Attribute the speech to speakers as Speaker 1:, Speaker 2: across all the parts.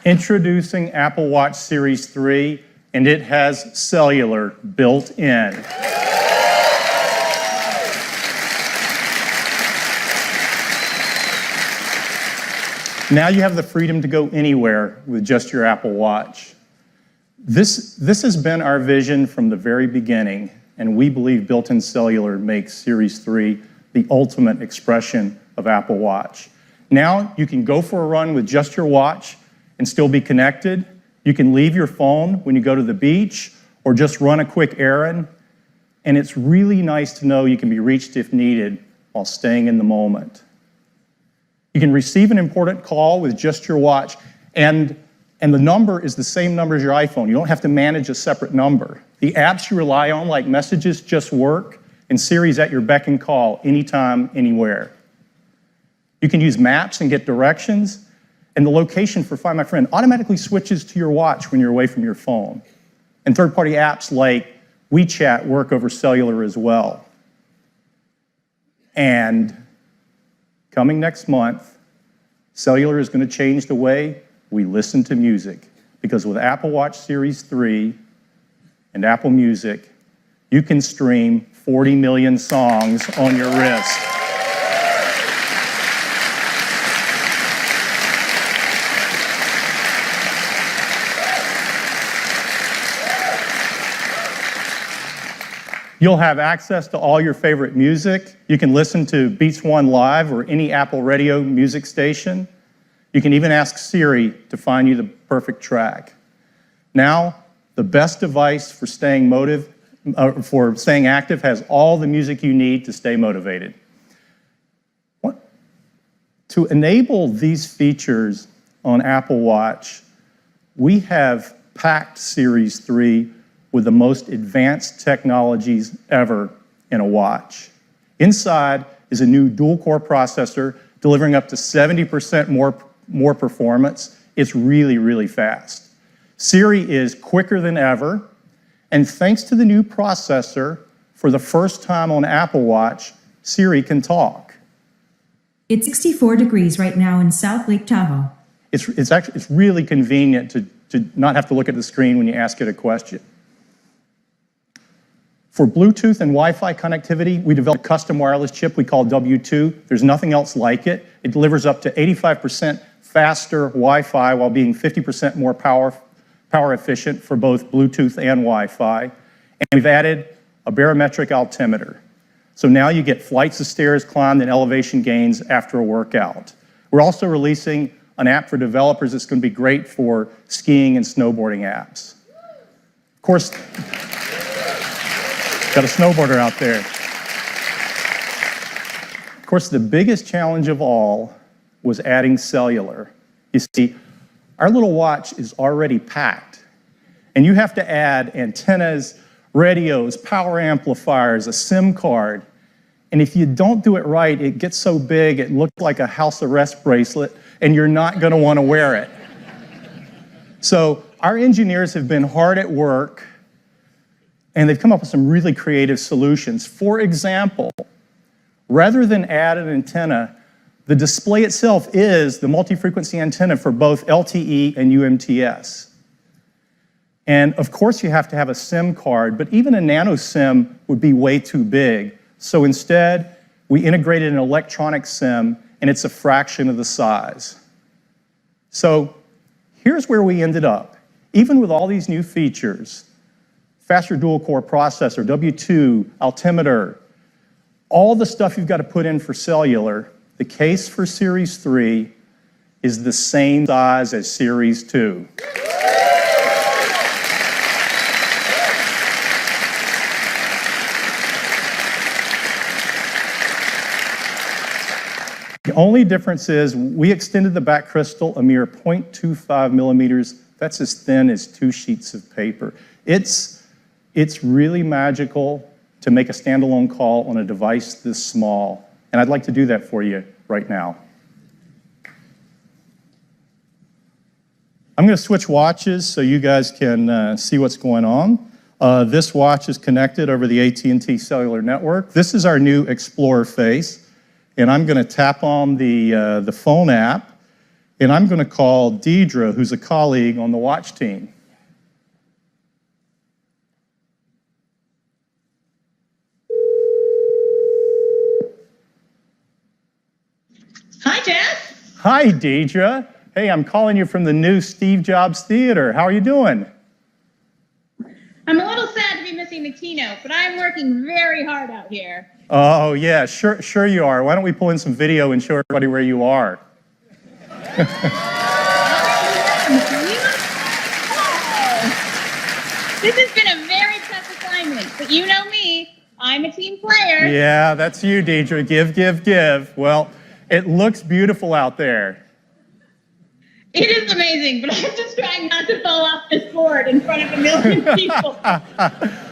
Speaker 1: Introducing Apple Watch Series 3, and it has cellular built in. Now you have the freedom to go anywhere with just your Apple Watch. This has been our vision from the very beginning, and we believe built-in cellular makes Series 3 the ultimate expression of Apple Watch. Now you can go for a run with just your watch and still be connected. You can leave your phone when you go to the beach or just run a quick errand. And it's really nice to know you can be reached if needed while staying in the moment. You can receive an important call with just your watch, and the number is the same number as your iPhone. You don't have to manage a separate number. The apps you rely on, like Messages, just work, and Siri's at your beck and call anytime, anywhere. You can use maps and get directions, and the location for Find My Friend automatically switches to your watch when you're away from your phone. And third-party apps like WeChat work over cellular as well. And coming next month, cellular is going to change the way we listen to music, because with Apple Watch Series 3 and Apple Music, you can stream 40 million songs on your wrist. You'll have access to all your favorite music. You can listen to Beats One Live or any Apple radio music station. You can even ask Siri to find you the perfect track. Now, the best device for staying active has all the music you need to stay motivated. To enable these features on Apple Watch, we have packed Series 3 with the most advanced technologies ever in a watch. Inside is a new dual-core processor delivering up to 70% more performance. It's really, really fast. Siri is quicker than ever, and thanks to the new processor, for the first time on Apple Watch, Siri can talk.
Speaker 2: It's 64 degrees right now in South Lake Tahoe.
Speaker 1: It's really convenient to not have to look at the screen when you ask it a question. For Bluetooth and Wi-Fi connectivity, we developed a custom wireless chip we call W2. There's nothing else like it. It delivers up to 85% faster Wi-Fi while being 50% more power efficient for both Bluetooth and Wi-Fi. And we've added a barometric altimeter. So now you get flights of stairs climbed and elevation gains after a workout. We're also releasing an app for developers that's going to be great for skiing and snowboarding apps. Of course, got a snowboarder out there. Of course, the biggest challenge of all was adding cellular. You see, our little watch is already packed, and you have to add antennas, radios, power amplifiers, a SIM card, and if you don't do it right, it gets so big it looks like a house arrest bracelet, and you're not going to want to wear it. So our engineers have been hard at work, and they've come up with some really creative solutions. For example, rather than add an antenna, the display itself is the multi-frequency antenna for both LTE and UMTS. And of course you have to have a SIM card, but even a nano SIM would be way too big. So instead, we integrated an electronic SIM, and it's a fraction of the size. So here's where we ended up. Even with all these new features, faster dual-core processor, W2, altimeter, all the stuff you've got to put in for cellular, the case for Series 3 is the same size as Series 2. The only difference is we extended the back crystal a mere 0.25 millimeters. That's as thin as 2 sheets of paper. It's really magical to make a standalone call on a device this small. And I'd like to do that for you right now. I'm going to switch watches so you guys can see what's going on. This watch is connected over the AT&T cellular network. This is our new Explorer face. And I'm going to tap on the phone app. And I'm going to call Deidre, who's a colleague on the watch team.
Speaker 3: Hi, Jeff.
Speaker 1: Hi, Deidre. Hey, I'm calling you from the new Steve Jobs Theater. How are you doing?
Speaker 3: I'm a little sad to be missing the keynote, but I'm working very hard out here.
Speaker 1: Oh, yeah, sure you are. Why don't we pull in some video and show everybody where you are?
Speaker 3: This has been a very tough assignment, but you know me. I'm a team player.
Speaker 1: Yeah, that's you, Deidre. Give. Well, it looks beautiful out there.
Speaker 3: It is amazing, but I'm just trying not to fall off this board in front of a million people.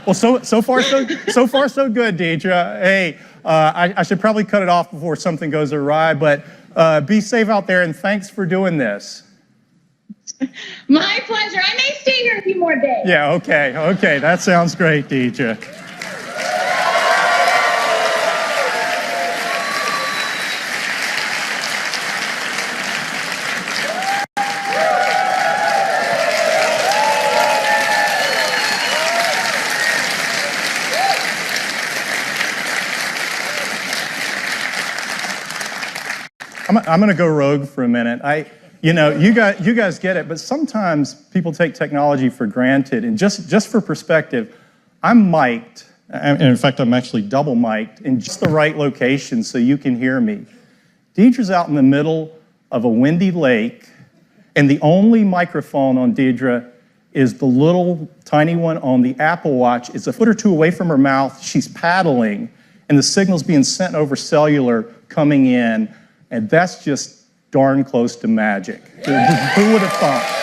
Speaker 1: Well, so far so good, Deidre. Hey, I should probably cut it off before something goes awry, but be safe out there, and thanks for doing this.
Speaker 3: My pleasure. I may stay here a few more days.
Speaker 1: Yeah, okay. That sounds great, Deidre. I'm going to go rogue for a minute. You guys get it, but sometimes people take technology for granted. And just for perspective, I'm mic'd, and in fact, I'm actually double mic'd in just the right location so you can hear me. Deidre's out in the middle of a windy lake, and the only microphone on Deidre is the little tiny one on the Apple Watch. It's a foot or two away from her mouth. She's paddling, and the signal's being sent over cellular coming in. And that's just darn close to magic. Who would have thought?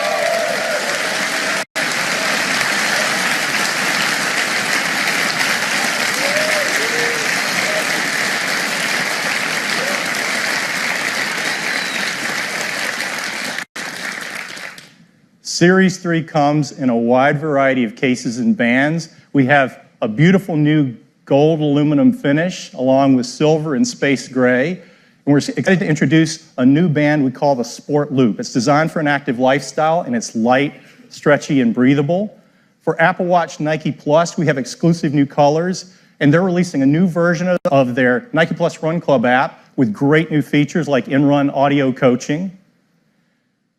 Speaker 1: Series 3 comes in a wide variety of cases and bands. We have a beautiful new gold aluminum finish along with silver and space gray. And we're excited to introduce a new band we call the Sport Loop. It's designed for an active lifestyle, and it's light, stretchy, and breathable. For Apple Watch Nike Plus, we have exclusive new colors, and they're releasing a new version of their Nike Plus Run Club app with great new features like in-run audio coaching.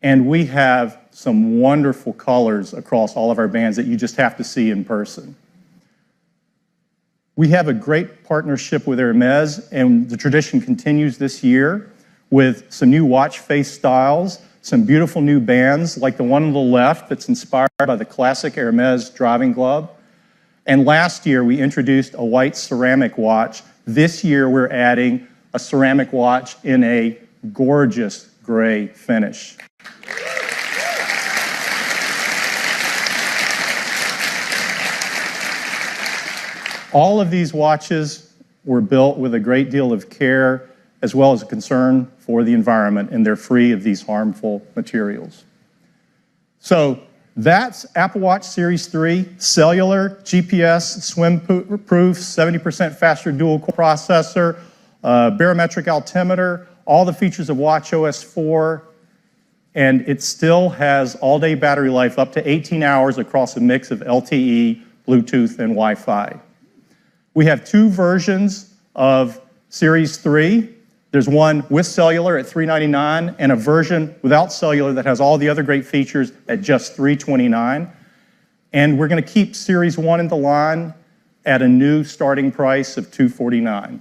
Speaker 1: And we have some wonderful colors across all of our bands that you just have to see in person. We have a great partnership with Hermes, and the tradition continues this year with some new watch face styles, some beautiful new bands like the one on the left that's inspired by the classic Hermes driving glove. And last year, we introduced a white ceramic watch. This year, we're adding a ceramic watch in a gorgeous gray finish. All of these watches were built with a great deal of care as well as a concern for the environment, and they're free of these harmful materials. So that's Apple Watch Series 3, cellular, GPS, swim-proof, 70% faster dual-core processor, barometric altimeter, all the features of watchOS 4, and it still has all-day battery life up to 18 hours across a mix of LTE, Bluetooth, and Wi-Fi. We have two versions of Series 3. There's one with cellular at $399 and a version without cellular that has all the other great features at just $329. And we're going to keep Series 1 in the line at a new starting price of $249.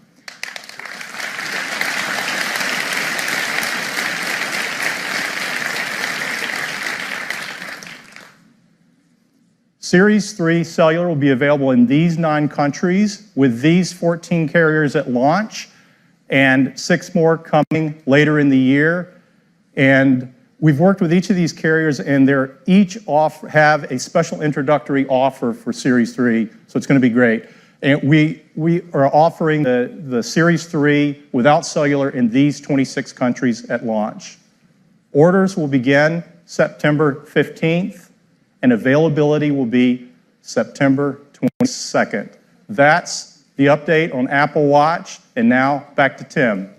Speaker 1: Series 3 cellular will be available in these 9 countries with these 14 carriers at launch and 6 more coming later in the year. And we've worked with each of these carriers, and they're each have a special introductory offer for Series 3, so it's going to be great. And we are offering the Series 3 without cellular in these 26 countries at launch. Orders will begin September 15th. And availability will be September 22nd. That's the update on Apple Watch, and now back to Tim.